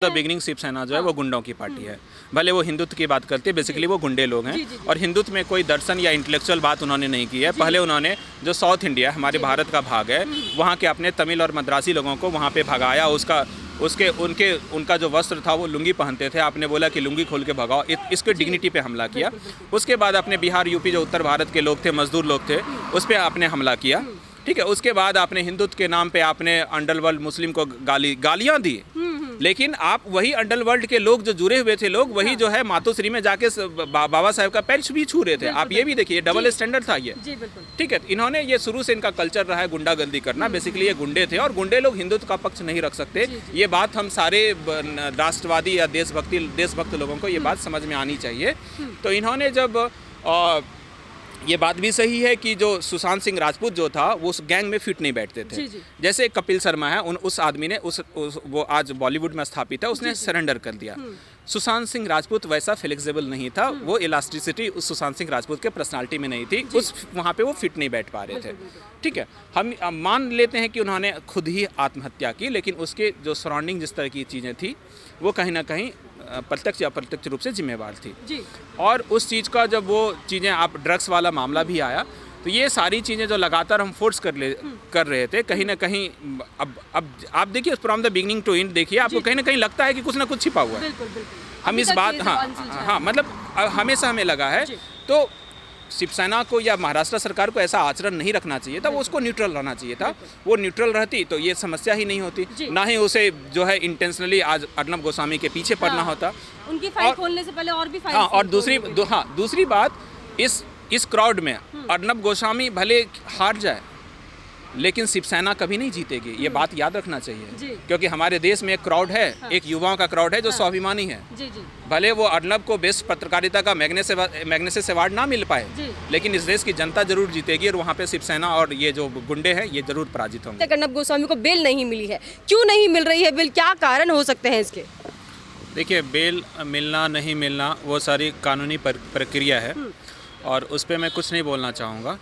The beginning Shiv Sena जो है वो गुंडों की पार्टी है। भले वो हिंदुत्व की बात करती है, बेसिकली वो गुंडे लोग हैं। और हिंदुत्व में कोई दर्शन या इंटेलेक्चुअल बात उन्होंने नहीं की है। पहले उन्होंने जो साउथ इंडिया हमारे भारत का भाग है, वहाँ के अपने तमिल और मद्रासी लोगों को वहाँ पे भगाया। उनका जो वस्त्र था वो लुंगी पहनते थे, आपने बोला कि लुंगी खोल के भगाओ, इसके डिग्निटी पे हमला किया। उसके बाद अपने बिहार यूपी जो उत्तर भारत के लोग थे, मजदूर लोग थे, उस पर आपने हमला किया। ठीक है, उसके बाद आपने हिंदुत्व के नाम पे आपने अंडरवर्ल्ड मुस्लिम को गालियाँ दी। लेकिन आप वही अंडरवर्ल्ड के लोग जो जुड़े हुए थे लोग, वही जो है मातोश्री में जाके बाबा साहब का पैर भी छू रहे थे। आप ये भी देखिए, डबल स्टैंडर्ड था ये। ठीक है, इन्होंने ये शुरू से इनका कल्चर रहा है गुंडागर्दी करना। बेसिकली ये गुंडे थे और गुंडे लोग हिंदुत्व का पक्ष नहीं रख सकते। ये बात हम सारे राष्ट्रवादी या देशभक्त लोगों को ये बात समझ में आनी चाहिए। तो इन्होंने जब ये बात भी सही है कि जो सुशांत सिंह राजपूत जो था वो उस गैंग में फिट नहीं बैठते थे। जैसे कपिल शर्मा है, उस आदमी ने वो आज बॉलीवुड में स्थापित है, उसने सरेंडर कर दिया। सुशांत सिंह राजपूत वैसा फ्लेक्सिबल नहीं था, वो इलास्टिसिटी उस सुशांत सिंह राजपूत के पर्सनालिटी में नहीं थी, वहाँ पे वो फिट नहीं बैठ पा रहे थे। ठीक है, हम मान लेते हैं कि उन्होंने खुद ही आत्महत्या की, लेकिन उसके जो सराउंडिंग जिस तरह की चीज़ें थी वो कहीं ना कहीं प्रत्यक्ष या अप्रत्यक्ष रूप से जिम्मेवार थी जी। और उस चीज़ का जब वो चीज़ें आप ड्रग्स वाला मामला भी आया, तो ये सारी चीज़ें जो लगातार हम फोर्स कर रहे थे, कहीं ना कहीं अब आप देखिए from the beginning to end देखिए, आपको कहीं ना कहीं लगता है कि कुछ ना कुछ छिपा हुआ है। हम इस बात हाँ मतलब हमेशा हमें लगा है। तो शिवसेना को या महाराष्ट्र सरकार को ऐसा आचरण नहीं रखना चाहिए था, वो उसको न्यूट्रल रहना चाहिए था। वो न्यूट्रल रहती तो ये समस्या ही नहीं होती, ना ही उसे जो है इंटेंशनली आज अर्नब गोस्वामी के पीछे पड़ना होता। उनकी फाइल खोलने से पहले और भी फाइल। और दूसरी बात, इस क्राउड में अर्नब गोस्वामी भले हार जाए, लेकिन शिवसेना कभी नहीं जीतेगी, ये बात याद रखना चाहिए। क्योंकि हमारे देश में एक क्राउड है, एक युवाओं का क्राउड है जो स्वाभिमानी है। भले वो अर्नब को बेस्ट पत्रकारिता का मैग्नेसेस अवार्ड ना मिल पाए, लेकिन इस देश की जनता जरूर जीतेगी और वहाँ पे शिवसेना और ये जो गुंडे हैं ये जरूर पराजित होंगे। अर्नब गोस्वामी को बेल नहीं मिली है, क्यों नहीं मिल रही है बेल, क्या कारण हो सकते हैं इसके? देखिए, बेल मिलना नहीं मिलना वो सारी कानूनी प्रक्रिया है और उस पर मैं कुछ नहीं बोलना चाहूँगा।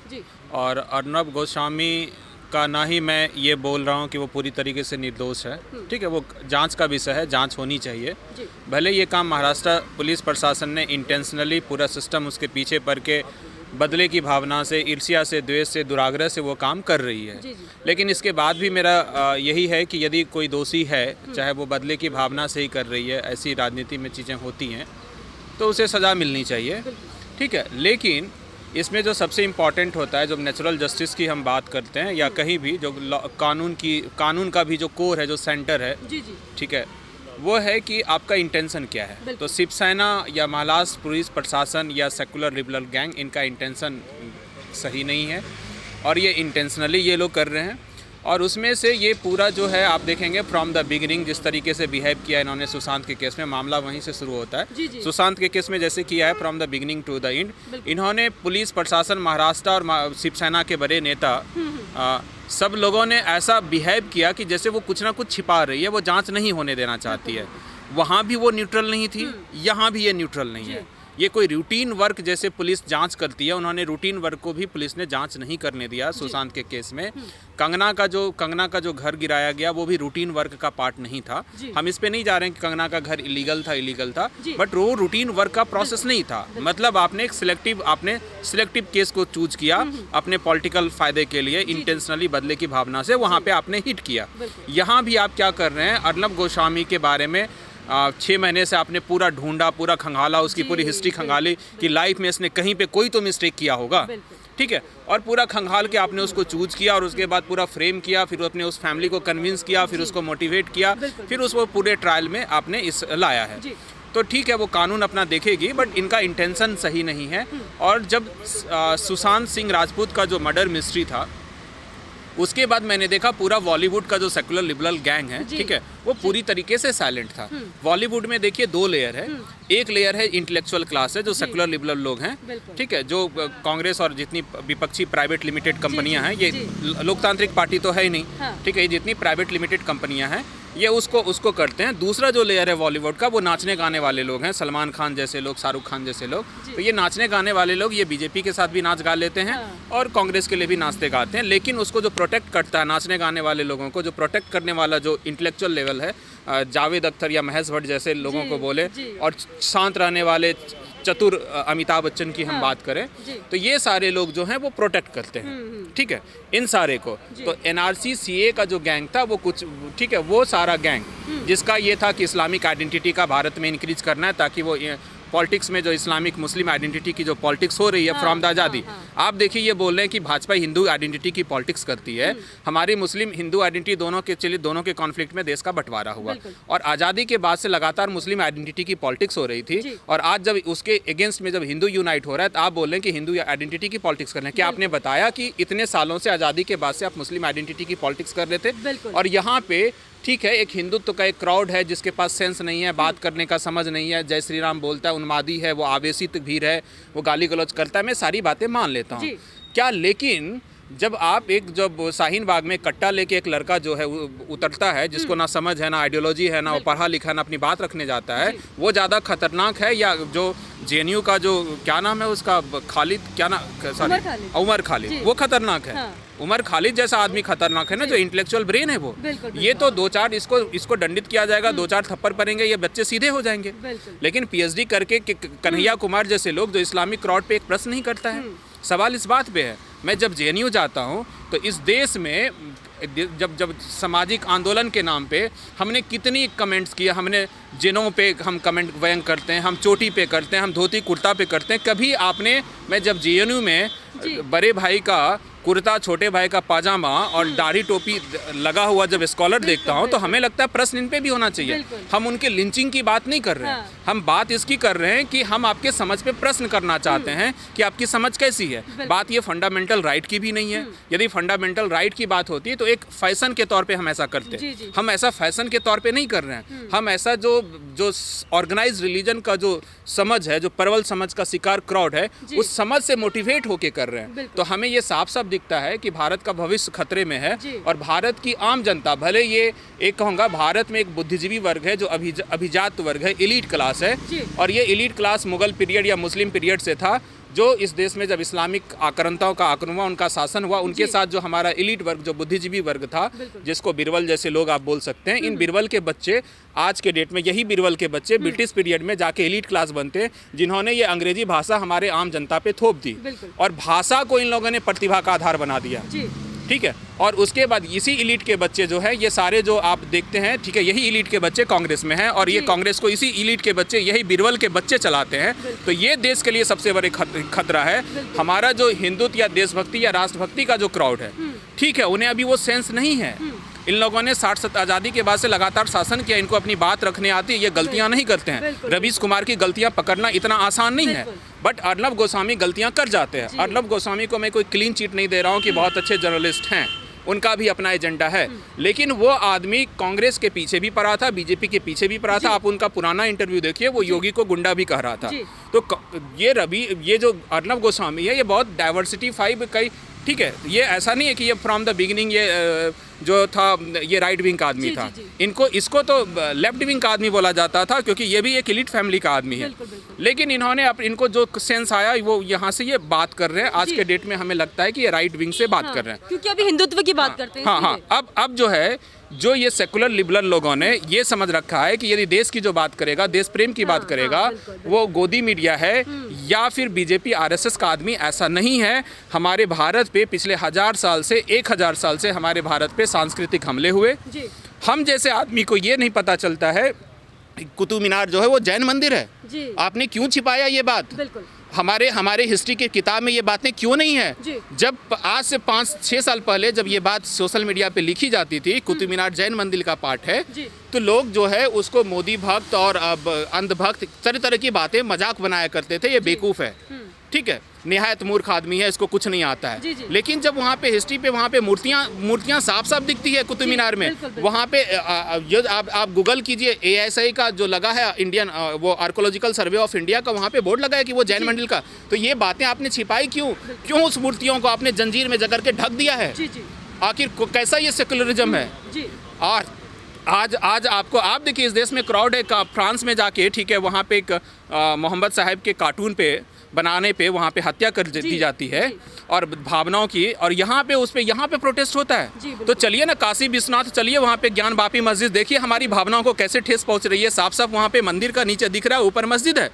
और अर्नब गोस्वामी का ना ही मैं ये बोल रहा हूँ कि वो पूरी तरीके से निर्दोष है। ठीक है, वो जांच का विषय है, जांच होनी चाहिए। भले ये काम महाराष्ट्र पुलिस प्रशासन ने इंटेंशनली पूरा सिस्टम उसके पीछे पड़ के बदले की भावना से, ईर्ष्या से, द्वेष से, दुराग्रह से वो काम कर रही है। लेकिन इसके बाद भी मेरा यही है कि यदि कोई दोषी है, चाहे वो बदले की भावना से ही कर रही है, ऐसी राजनीति में चीज़ें होती हैं, तो उसे सज़ा मिलनी चाहिए। ठीक है, लेकिन इसमें जो सबसे इम्पॉर्टेंट होता है, जब नेचुरल जस्टिस की हम बात करते हैं या कहीं भी जो कानून का भी जो कोर है, जो सेंटर है, ठीक है, वो है कि आपका इंटेंशन क्या है। तो शिवसेना या महाराष्ट्र पुलिस प्रशासन या सेकुलर लिबरल गैंग, इनका इंटेंशन सही नहीं है और ये इंटेंशनली ये लोग कर रहे हैं। और उसमें से ये पूरा जो है आप देखेंगे फ्रॉम द बिगिनिंग जिस तरीके से बिहेव किया इन्होंने सुशांत के केस में, मामला वहीं से शुरू होता है। सुशांत के केस में जैसे किया है from the beginning to the end, इन्होंने पुलिस प्रशासन, महाराष्ट्र और शिवसेना के बड़े नेता सब लोगों ने ऐसा बिहेव किया कि जैसे वो कुछ ना कुछ छिपा रही है, वो जांच नहीं होने देना चाहती है। वहाँ भी वो न्यूट्रल नहीं थी, यहाँ भी ये न्यूट्रल नहीं है। ये कोई रूटीन वर्क जैसे पुलिस जांच करती है, उन्होंने रूटीन वर्क को भी पुलिस ने जांच नहीं करने दिया सुशांत के केस में। कंगना का जो घर गिराया गया वो भी रूटीन वर्क का पार्ट नहीं था। हम इस पे नहीं जा रहे हैं कि कंगना का घर इलीगल था, बट वो रूटीन वर्क का प्रोसेस नहीं था। मतलब आपने एक सिलेक्टिव केस को चूज किया अपने पॉलिटिकल फायदे के लिए, इंटेंशनली बदले की भावना से वहाँ पे आपने हिट किया। यहाँ भी आप क्या कर रहे हैं, अर्नब गोस्वामी के बारे में 6 महीने से आपने पूरा ढूंढा, पूरा खंगाला, उसकी पूरी हिस्ट्री खंगाली कि लाइफ में इसने कहीं पे कोई तो मिस्टेक किया होगा। ठीक है, और पूरा खंगाल के आपने उसको चूज किया और उसके बाद पूरा फ्रेम किया, फिर अपने उस फैमिली को कन्विंस किया, फिर उसको मोटिवेट किया, फिर उसको पूरे ट्रायल में आपने लाया है। तो ठीक है, वो कानून अपना देखेगी, बट इनका इंटेंशन सही नहीं है। और जब सुशांत सिंह राजपूत का जो मर्डर मिस्ट्री था, उसके बाद मैंने देखा पूरा बॉलीवुड का जो सेकुलर लिबरल गैंग है, ठीक है, वो पूरी तरीके से साइलेंट था। बॉलीवुड में देखिए 2 लेयर है। एक लेयर है इंटेलेक्चुअल क्लास है, जो सेकुलर लिबरल लोग हैं, ठीक है, जो कांग्रेस और जितनी विपक्षी प्राइवेट लिमिटेड कंपनियां हैं, ये लोकतांत्रिक पार्टी तो है ही नहीं, ठीक है, ये जितनी प्राइवेट लिमिटेड कंपनियां हैं ये उसको करते हैं। दूसरा जो लेयर है बॉलीवुड का, वो नाचने गाने वाले लोग हैं, सलमान खान जैसे लोग, शाहरुख खान जैसे लोग। तो ये नाचने गाने वाले लोग ये बीजेपी के साथ भी नाच गा लेते हैं और कांग्रेस के लिए भी नाचते गाते हैं, लेकिन उसको जो प्रोटेक्ट करता है, नाचने गाने वाले लोगों को जो प्रोटेक्ट करने वाला जो इंटेलेक्चुअल लेवल है, जावेद अख्तर या महेश भट्ट जैसे लोगों जी, को बोले जी। और शांत रहने वाले चतुर अमिताभ बच्चन की हम बात करें जी। तो ये सारे लोग जो हैं वो प्रोटेक्ट करते हैं, ठीक है, इन सारे को। तो एनआरसी सीए का जो गैंग था वो कुछ, ठीक है, वो सारा गैंग जिसका ये था कि इस्लामिक आइडेंटिटी का भारत में इंक्रीज करना है ताकि वो पॉलिटिक्स में जो इस्लामिक मुस्लिम आइडेंटिटी की जो पॉलिटिक्स हो रही है फ्रॉम द आज़ादी, आप देखिए ये बोल रहे हैं कि भाजपा हिंदू आइडेंटिटी की पॉलिटिक्स करती है। हमारी मुस्लिम हिंदू आइडेंटिटी दोनों के चलिए दोनों के कॉन्फ्लिक्ट में देश का बंटवारा हुआ और आज़ादी के बाद से लगातार मुस्लिम आइडेंटिटी की पॉलिटिक्स हो रही थी और आज जब उसके अगेंस्ट में जब हिंदू यूनाइट हो रहा है तो आप बोल रहे हैं कि हिंदू आइडेंटिटी की पॉलिटिक्स कर रहे हैं। क्या आपने बताया कि इतने सालों से आज़ादी के बाद से आप मुस्लिम आइडेंटिटी की पॉलिटिक्स कर रहे थे और यहाँ पे ठीक है एक हिंदुत्व का एक क्राउड है जिसके पास सेंस नहीं है, बात करने का समझ नहीं है, जय श्री राम बोलता है, उन्मादी है, वो आवेशित भीड़ है, वो गाली गलौज करता है, मैं सारी बातें मान लेता हूँ क्या, लेकिन जब आप एक जब शाहीन बाग में कट्टा लेके एक लड़का जो है उतरता है जिसको ना समझ है ना आइडियोलॉजी है ना वो पढ़ा लिखा है ना अपनी बात रखने जाता है, वो ज़्यादा खतरनाक है या जो जेएनयू का जो क्या नाम है उसका खालिद क्या ना सॉरी उमर खालिद वो खतरनाक है। उमर खालिद जैसा आदमी खतरनाक है ना, जो इंटेलेक्चुअल ब्रेन है वो। ये तो दो चार इसको दंडित किया जाएगा, दो चार थप्पड़ पड़ेंगे, ये बच्चे सीधे हो जाएंगे। लेकिन पीएचडी करके कन्हैया कुमार जैसे लोग जो इस्लामिक क्राउड पे एक प्रश्न नहीं करता है। सवाल इस बात पे है, मैं जब जेएनयू जाता हूँ तो इस देश में जब सामाजिक आंदोलन के नाम पे हमने कितनी कमेंट्स किए, हमने जिनों पे हम कमेंट व्यंग करते हैं, हम चोटी पे करते हैं, हम धोती कुर्ता पे करते हैं। कभी आपने, मैं जब जेएनयू में बड़े भाई का कुर्ता, छोटे भाई का पाजामा और दाढ़ी टोपी लगा हुआ जब स्कॉलर देखता हूँ तो हमें लगता है प्रश्न इन पे भी होना चाहिए। हम उनके लिंचिंग की बात नहीं कर रहे हैं, हम बात इसकी कर रहे हैं कि हम आपके समझ पे प्रश्न करना चाहते हैं कि आपकी समझ कैसी है। बात ये फंडामेंटल राइट की भी नहीं है। यदि फंडामेंटल राइट की बात होती है तो एक फैशन के तौर पे हम ऐसा करते हैं, हम ऐसा फैशन के तौर पे नहीं कर रहे हैं। हम ऐसा जो ऑर्गेनाइज रिलीजन का जो समझ है, जो प्रबल समझ का शिकार क्राउड है, उस समझ से मोटिवेट होके कर रहे हैं। तो हमें ये साफ साफ दिखता है कि भारत का भविष्य खतरे में है और भारत की आम जनता, भले ये एक कहूँगा भारत में एक बुद्धिजीवी वर्ग है जो अभिजात वर्ग है, एलीट क्लास है, और ये एलीट क्लास मुगल पीरियड या मुस्लिम पीरियड से था, जो इस देश में जब इस्लामिक आक्रांताओं का आक्रमण हुआ, उनका शासन हुआ, उनके साथ जो हमारा एलीट वर्ग जो बुद्धिजीवी वर्ग था, जिसको बिरबल जैसे लोग आप बोल सकते हैं, इन बिरबल के बच्चे आज के डेट में, यही बिरबल के बच्चे ब्रिटिश पीरियड में जाके एलीट क्लास बनते हैं, जिन्होंने ये अंग्रेजी भाषा हमारे आम जनता पे थोप दी और भाषा को इन लोगों ने प्रतिभा का आधार बना दिया। ठीक है, और उसके बाद इसी एलीट के बच्चे जो है, ये सारे जो आप देखते हैं, ठीक है, यही एलीट के बच्चे कांग्रेस में हैं और ये कांग्रेस को इसी एलीट के बच्चे, यही बिरबल के बच्चे चलाते हैं। तो ये देश के लिए सबसे बड़े खतरा है। हमारा जो हिंदुत्व या देशभक्ति या राष्ट्रभक्ति का जो क्राउड है, ठीक है, उन्हें अभी वो सेंस नहीं है। इन लोगों ने 60 आज़ादी के बाद से लगातार शासन किया, इनको अपनी बात रखने आती है, ये गलतियां नहीं करते हैं। रवीश कुमार की गलतियां पकड़ना इतना आसान नहीं है, बट अर्नब गोस्वामी गलतियां कर जाते हैं। अर्नब गोस्वामी को मैं कोई क्लीन चिट नहीं दे रहा हूं कि बहुत अच्छे जर्नलिस्ट हैं, उनका भी अपना एजेंडा है, लेकिन वो आदमी कांग्रेस के पीछे भी पड़ा था, बीजेपी के पीछे भी पड़ा था। आप उनका पुराना इंटरव्यू देखिए, वो योगी को गुंडा भी कह रहा था। तो ये जो अर्नब गोस्वामी है, ये बहुत डाइवर्सिटी फाइव कई, ठीक है, ये ऐसा नहीं है कि ये फ्रॉम द बिगिनिंग ये जो था ये राइट विंग का आदमी था। इसको तो लेफ्ट विंग का आदमी बोला जाता था, क्योंकि ये भी एक एलीट फैमिली का आदमी है। लेकिन इन्होंने इनको जो सेंस आया वो यहाँ से ये बात कर रहे हैं। आज के डेट में हमें लगता है कि ये राइट विंग से बात कर रहे हैं, क्योंकि अभी हिंदुत्व की बात करते हैं। हाँ, अब जो है, जो ये सेकुलर लिबरल लोगों ने ये समझ रखा है कि यदि देश की जो बात करेगा, देश प्रेम की बात करेगा, वो गोदी मीडिया है या फिर बीजेपी आरएसएस का आदमी, ऐसा नहीं है। हमारे भारत पे पिछले 1000 साल से 1000 साल से हमारे भारत पे सांस्कृतिक हमले हुए। हम जैसे आदमी को ये नहीं पता चलता है कुतुब मीनार जो है वो जैन मंदिर है। आपने क्यों छिपाया ये बात? हमारे हिस्ट्री के किताब में ये बातें क्यों नहीं है? जब आज से 5-6 साल पहले जब ये बात सोशल मीडिया पे लिखी जाती थी, कुतुब मीनार जैन मंदिर का पार्ट है, तो लोग जो है उसको मोदी भक्त और अंधभक्त तरह तरह की बातें मजाक बनाया करते थे, ये बेवकूफ़ है, ठीक है, निहायत मूर्ख आदमी है, इसको कुछ नहीं आता है। लेकिन जब वहाँ पे हिस्ट्री पे वहाँ पे मूर्तियाँ साफ साफ दिखती है कुतुब मीनार में। वहाँ पे आप गूगल कीजिए, ASI का जो लगा है, इंडियन वो आर्कोलॉजिकल सर्वे ऑफ इंडिया का, वहाँ पे बोर्ड लगा है कि वो जैन मंदिर का। तो ये बातें आपने छिपाई क्यों उस मूर्तियों को आपने जंजीर में जकड़ के ढक दिया है? आखिर कैसा ये सेकुलरिज्म है? और आज आपको, आप देखिए इस देश में क्राउड है, फ्रांस में जाके, ठीक है, वहाँ पे एक मोहम्मद साहब के कार्टून पे बनाने पे वहाँ पे हत्या कर दी जाती है और भावनाओं की, और यहाँ पे प्रोटेस्ट होता है। तो चलिए ना काशी विश्वनाथ चलिए, वहाँ पे ज्ञान वापी मस्जिद देखिए हमारी भावनाओं को कैसे ठेस पहुँच रही है। साफ साफ वहाँ पे मंदिर का नीचे दिख रहा है, ऊपर मस्जिद है।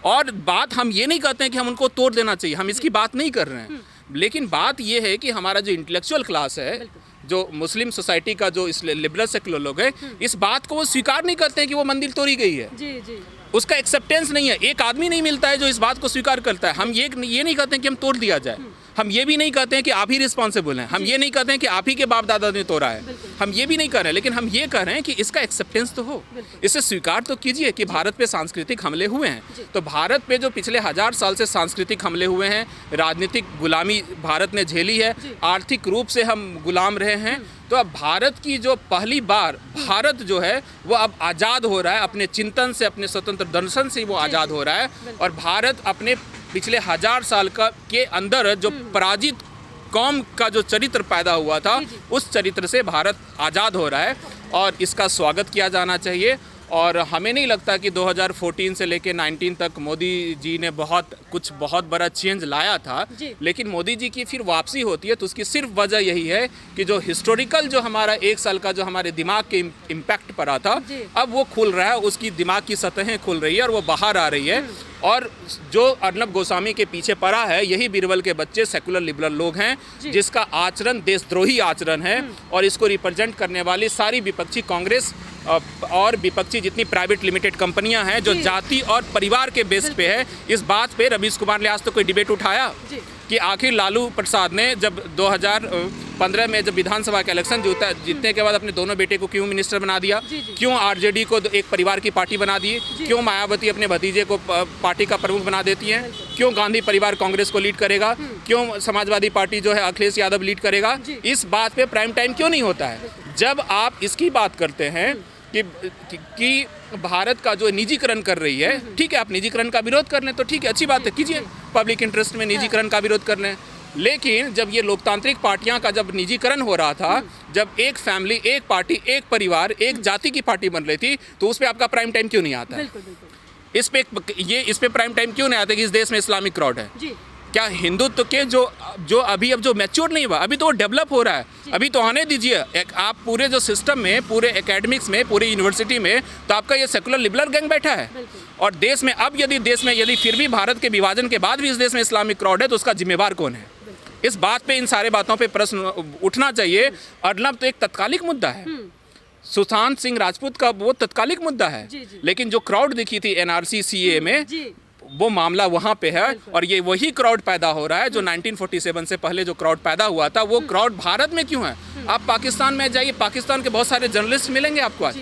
और बात हम ये नहीं कहते हैं कि हम उनको तोड़ देना चाहिए, हम इसकी बात नहीं कर रहे हैं, लेकिन बात ये है कि हमारा जो इंटेलेक्चुअल क्लास है, जो मुस्लिम सोसाइटी का जो इस लिबरल सेकुलर लोग हैं, इस बात को वो स्वीकार नहीं करते हैं कि वो मंदिर तोड़ी गई है। जी जी, उसका एक्सेप्टेंस नहीं है। एक आदमी नहीं मिलता है जो इस बात को स्वीकार करता है। हम ये नहीं कहते हैं कि हम तोड़ दिया जाए, हम ये भी नहीं कहते हैं कि आप ही रिस्पॉन्सिबल हैं, हम ये नहीं कहते हैं कि आप ही के बाप दादा ने तोड़ा है, हम ये भी नहीं कर रहे हैं, लेकिन हम ये कह रहे हैं कि इसका एक्सेप्टेंस तो हो, इसे स्वीकार तो कीजिए कि भारत पे सांस्कृतिक हमले हुए हैं। तो भारत पे जो पिछले 1000 साल से सांस्कृतिक हमले हुए हैं, राजनीतिक गुलामी भारत ने झेली है, आर्थिक रूप से हम गुलाम रहे हैं। तो अब भारत की जो पहली बार भारत जो है वो अब आज़ाद हो रहा है, अपने चिंतन से, अपने स्वतंत्र दर्शन से वो आज़ाद हो रहा है। और भारत अपने पिछले 1000 साल के अंदर जो पराजित कौम का जो चरित्र पैदा हुआ था, उस चरित्र से भारत आज़ाद हो रहा है और इसका स्वागत किया जाना चाहिए। और हमें नहीं लगता कि 2014 से लेकर 19 तक मोदी जी ने बहुत बड़ा चेंज लाया था, लेकिन मोदी जी की फिर वापसी होती है तो उसकी सिर्फ वजह यही है कि जो हिस्टोरिकल जो हमारा 1 साल का जो हमारे दिमाग के इम्पैक्ट पड़ा था, अब वो खुल रहा है, उसकी दिमाग की सतहें खुल रही है और वो बाहर आ रही है। और जो अर्नब गोस्वामी के पीछे पड़ा है, यही बीरबल के बच्चे सेकुलर लिबरल लोग हैं, जिसका आचरण देशद्रोही आचरण है। और इसको रिप्रेजेंट करने वाली सारी विपक्षी कांग्रेस और विपक्षी जितनी प्राइवेट लिमिटेड कंपनियां हैं जो जाति और परिवार के बेस पे है, इस बात पे रवीश कुमार ने आज तो कोई डिबेट उठाया कि आखिर लालू प्रसाद ने जब 2015 में जब विधानसभा का इलेक्शन जीतने के बाद अपने दोनों बेटे को क्यों मिनिस्टर बना दिया, क्यों आरजेडी को एक परिवार की पार्टी बना दी, क्यों मायावती अपने भतीजे को पार्टी का प्रमुख बना देती हैं, क्यों गांधी परिवार कांग्रेस को लीड करेगा, क्यों समाजवादी पार्टी जो है अखिलेश यादव लीड करेगा, इस बात पे प्राइम टाइम क्यों नहीं होता है। जब आप इसकी बात करते हैं कि भारत का जो निजीकरण कर रही है, ठीक है, आप निजीकरण का विरोध कर लें तो ठीक है, अच्छी बात है, कीजिए, पब्लिक इंटरेस्ट में निजीकरण का विरोध कर लें। लेकिन जब ये लोकतांत्रिक पार्टियां का जब निजीकरण हो रहा था, जब एक फैमिली, एक पार्टी, एक परिवार, एक जाति की पार्टी बन रही थी, तो उस पर आपका प्राइम टाइम क्यों नहीं आता है? इस पे प्राइम टाइम क्यों नहीं आता कि इस देश में इस्लामिक क्राउड है? क्या हिंदुत्व के जो अभी अब जो मैच्योर नहीं हुआ, अभी तो वो डेवलप हो रहा है, अभी तो आने दीजिए। आप पूरे जो सिस्टम में, पूरे एकेडमिक्स में, पूरी यूनिवर्सिटी में तो आपका ये सेकुलर लिबरल गैंग बैठा है। और देश में अब यदि फिर भी भारत के विभाजन के बाद भी इस देश में इस्लामिक क्राउड है तो उसका जिम्मेवार कौन है? इस बात पे, इन सारे बातों पे प्रश्न उठना चाहिए। अर्नब तो एक तत्कालिक मुद्दा है, सुशांत सिंह राजपूत का वो तत्कालिक मुद्दा है, लेकिन जो क्राउड दिखी थी एनआरसी सीए में, वो मामला वहाँ पे है। और ये वही क्राउड पैदा हो रहा है जो 1947 से पहले जो क्राउड पैदा हुआ था, वो क्राउड भारत में क्यों है? आप पाकिस्तान में जाइए, पाकिस्तान के बहुत सारे जर्नलिस्ट मिलेंगे आपको आज,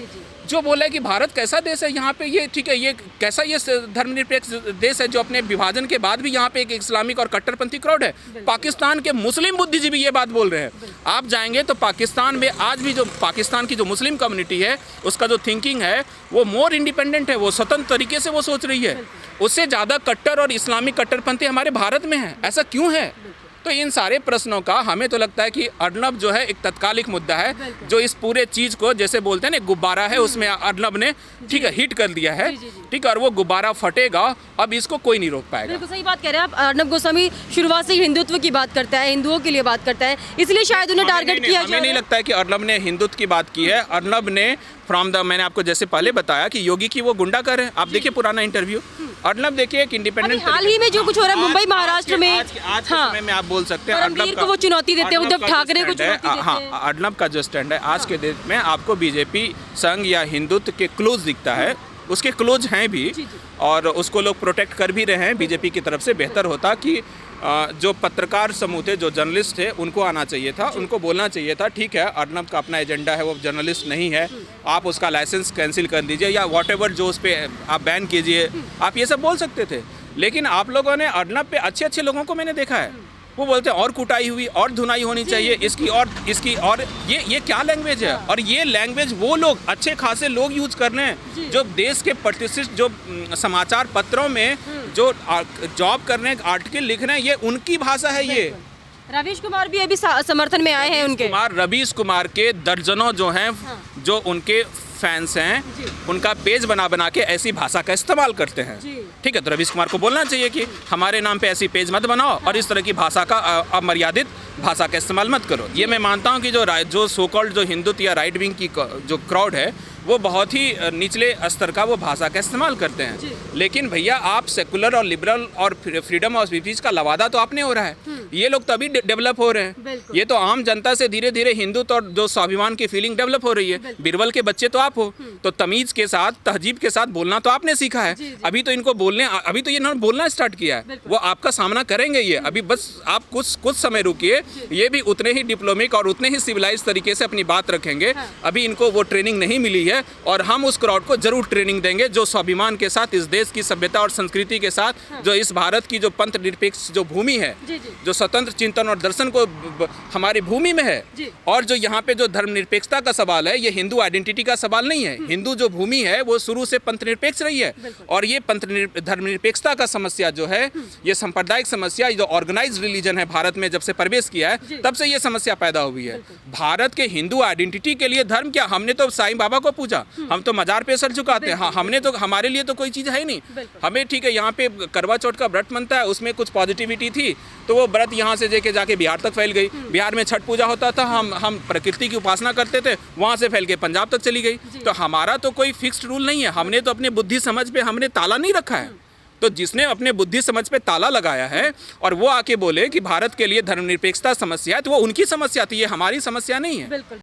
जो बोले कि भारत कैसा देश है, यहाँ पे ये ठीक है, ये कैसा ये धर्मनिरपेक्ष देश है जो अपने विभाजन के बाद भी यहाँ पे एक इस्लामिक और कट्टरपंथी क्राउड है। पाकिस्तान के मुस्लिम बुद्धिजीवी ये बात बोल रहे हैं। आप जाएंगे तो पाकिस्तान में आज भी जो पाकिस्तान की जो मुस्लिम कम्युनिटी है, उसका जो थिंकिंग है वो मोर इंडिपेंडेंट है, वो स्वतंत्र तरीके से वो सोच रही है। उससे ज़्यादा कट्टर और इस्लामिक कट्टरपंथी हमारे भारत में है। ऐसा क्यों है? तो इन सारे प्रश्नों का हमें तो लगता है कि अर्नब जो है एक तत्कालिक मुद्दा है, जो इस पूरे चीज़ को, जैसे बोलते हैं ना, गुब्बारा है, उसमें अर्नब ने ठीक है हिट कर दिया है, ठीक है, और वो गुब्बारा फटेगा, अब इसको कोई नहीं रोक पाएगा। बिल्कुल सही बात कह रहे हैं आप। अर्नब गोस्वामी शुरुआत से ही हिंदुत्व की बात करता है, हिंदुओं के लिए बात करता है, इसलिए शायद उन्हें टारगेट किया जाए। हमें नहीं लगता है कि अर्नब ने हिंदुत्व की बात की है। अर्नब ने मैंने आपको जैसे पहले बताया कि योगी की वो गुंडा कर है। आप देखिए पुराना इंटरव्यू, अर्नब देखिए एक इंडिपेंडेंट, हाल ही में जो कुछ हो रहा है मुंबई महाराष्ट्र में, आज के समय में आप बोल सकते हैं अर्नब को वो चुनौती देते हैं, उद्धव ठाकरे को चुनौती देते हैं। हाँ, अर्नब का जो स्टैंड है आज के दिन में आपको बीजेपी संघ या हिंदुत्व के क्लोज दिखता है, उसके क्लोज हैं भी, और उसको लोग प्रोटेक्ट कर भी रहे हैं बीजेपी की तरफ से। बेहतर होता कि जो पत्रकार समूह थे, जो जर्नलिस्ट थे, उनको आना चाहिए था, उनको बोलना चाहिए था, ठीक है अर्नब का अपना एजेंडा है, वो जर्नलिस्ट नहीं है, आप उसका लाइसेंस कैंसिल कर दीजिए या व्हाटएवर जो उस पर आप बैन कीजिए, आप ये सब बोल सकते थे। लेकिन आप लोगों ने अर्नब पे अच्छे लोगों को मैंने देखा है, वो बोलते हैं और कुटाई हुई और धुनाई होनी चाहिए इसकी, और ये क्या लैंग्वेज है? और ये लैंग्वेज वो लोग, अच्छे खासे लोग यूज कर रहे हैं, जो देश के प्रतिष्ठित जो समाचार पत्रों में जो जॉब कर रहे हैं, आर्टिकल लिख रहे हैं, ये उनकी भाषा है। ये रवीश कुमार भी समर्थन में आए हैं उनके। रवीश कुमार के दर्जनों जो हैं, जो उनके फैंस हैं उनका पेज बना बना के ऐसी भाषा का इस्तेमाल करते हैं। ठीक है, तो रवीश कुमार को बोलना चाहिए कि हमारे नाम पे ऐसी पेज मत बनाओ और इस तरह की भाषा का अमर्यादित भाषा का इस्तेमाल मत करो। ये मैं मानता हूँ कि जो सो कॉल्ड जो हिंदुत्व या राइट विंग की जो क्राउड है वो बहुत ही निचले स्तर का वो भाषा का इस्तेमाल करते हैं। लेकिन भैया आप सेकुलर और लिबरल और फ्रीडम ऑफ स्पीच का लवादा तो आपने हो रहा है, ये लोग तभी डेवलप हो रहे हैं। ये तो आम जनता से धीरे धीरे हिंदुत्व और जो स्वाभिमान की फीलिंग डेवलप हो रही है। बीरबल के बच्चे तो आप हो, तो तमीज के साथ तहजीब के साथ बोलना तो आपने सीखा है। अभी तो इनको अभी तो ये इन्होंने बोलना स्टार्ट किया है, वो आपका सामना करेंगे ये। अभी बस आप कुछ समय रुकिए, ये भी उतने ही डिप्लोमेटिक और उतने ही सिविलाइज तरीके से अपनी बात रखेंगे। अभी इनको वो ट्रेनिंग नहीं मिली है और हम उस क्राउड को जरूर ट्रेनिंग देंगे जो स्वाभिमान के साथ इस देश की सभ्यता और संस्कृति के साथ, जो इस भारत की जो पंथ निरपेक्ष जो भूमि है, जो स्वतंत्र चिंतन और दर्शन को हमारी भूमि में है, और जो यहाँ पे जो धर्मनिरपेक्षता का सवाल है, ये हिंदू आइडेंटिटी का सवाल नहीं है। हिंदू जो भूमि है वो शुरू से पंथ निरपेक्ष रही है, और ये धर्मनिरपेक्षता का समस्या जो है, ये सांप्रदायिक समस्या, जो ऑर्गेनाइज्ड रिलीजन है भारत में जब से प्रवेश किया है तब से ये समस्या पैदा हुई है। भारत के हिंदू आइडेंटिटी के लिए धर्म क्या, हमने तो साईं बाबा को पूजा, हम तो मजार पे सर झुकाते हैं। हाँ, हमने तो, हमारे लिए तो कोई चीज़ है ही नहीं। हमें ठीक है, यहाँ पे करवा चौथ का व्रत बनता है, उसमें कुछ पॉजिटिविटी थी तो वो व्रत यहाँ से लेके जाके बिहार तक फैल गई। बिहार में छठ पूजा होता था, हम प्रकृति की उपासना करते थे, वहाँ से फैल के पंजाब तक चली गई। तो हमारा तो कोई फिक्स्ड रूल नहीं है, हमने तो अपने बुद्धि समझ पे हमने ताला नहीं रखा है। तो जिसने अपने बुद्धि समझ पे ताला लगाया है और वो आके बोले कि भारत के लिए धर्मनिरपेक्षता समस्या है, तो वो उनकी समस्या थी, ये हमारी समस्या नहीं है।